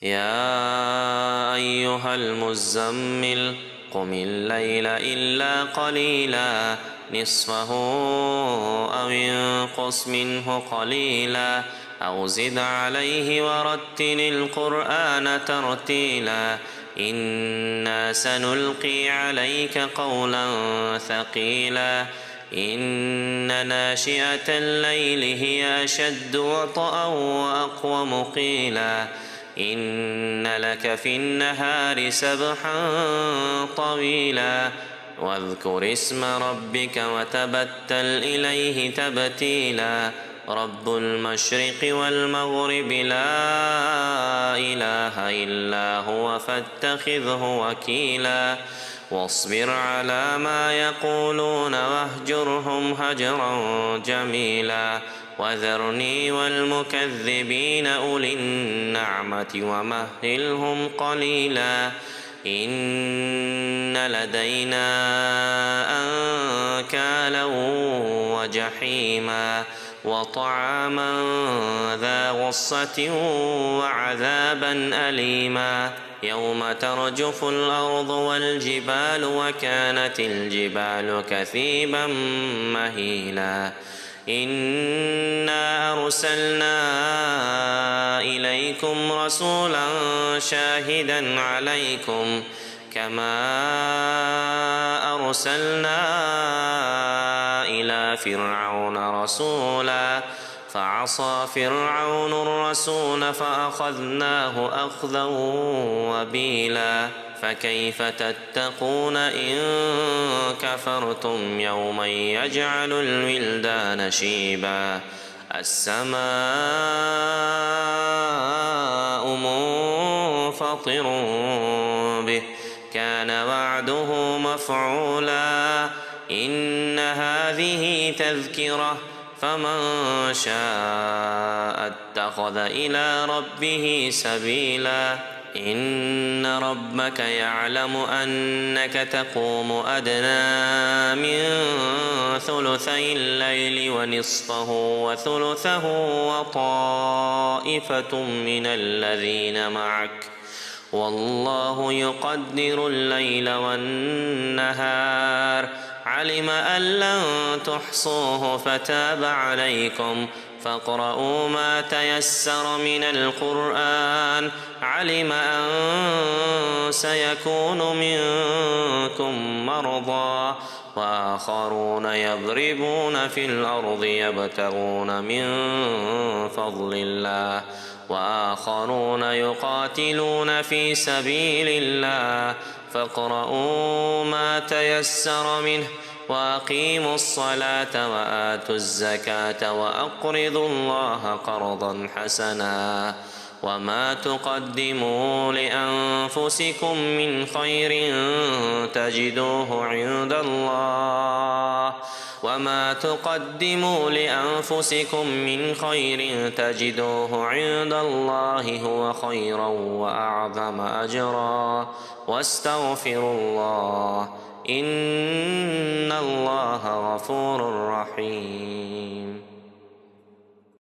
يا أيها المزمل قم الليل إلا قليلا نصفه أو انقص منه قليلا أو زد عليه ورتل القرآن ترتيلا إنا سنلقي عليك قولا ثقيلا إن ناشئة الليل هي أشد وطئا وأقوم قيلا إن لك في النهار سبحا طويلا واذكر اسم ربك وتبتل إليه تبتيلا رب المشرق والمغرب لا إله إلا هو فاتخذه وكيلا واصبر على ما يقولون واهجرهم هجرا جميلا وذرني والمكذبين أولي النعمة ومهلهم قليلا إن لدينا أنكالا وجحيما وطعاما ذا غصة وعذابا أليما يوم ترجف الأرض والجبال وكانت الجبال كثيبا مهيلا إنا أرسلنا إليكم رسولا شاهدا عليكم كما أرسلنا إلى فرعون رسولا فعصى فرعون الرسول فأخذناه أخذا وبيلا فكيف تتقون إن كفرتم يوما يجعل الولدان شيبا السماء منفطر به كان وعده مفعولا إن هذه تذكرة فمن شاء اتخذ إلى ربه سبيلا إن ربك يعلم أنك تقوم أدنى من ثلثي الليل ونصفه وثلثه وطائفة من الذين معك والله يقدر الليل والنهار علم أن لن تحصوه فتاب عليكم فاقرؤوا ما تيسر من القرآن علم أن سيكون منكم مرضى وآخرون يضربون في الأرض يبتغون من فضل الله وآخرون يقاتلون في سبيل الله فاقرؤوا ما تيسر منه وأقيموا الصلاة وآتوا الزكاة وأقرضوا الله قرضا حسنا وما تقدموا لأنفسكم من خير تجدوه عند الله وما تقدموا لأنفسكم من خير تجدوه عند الله هو خيرا وأعظم أجرا واستغفروا الله إن الله غفور رحيم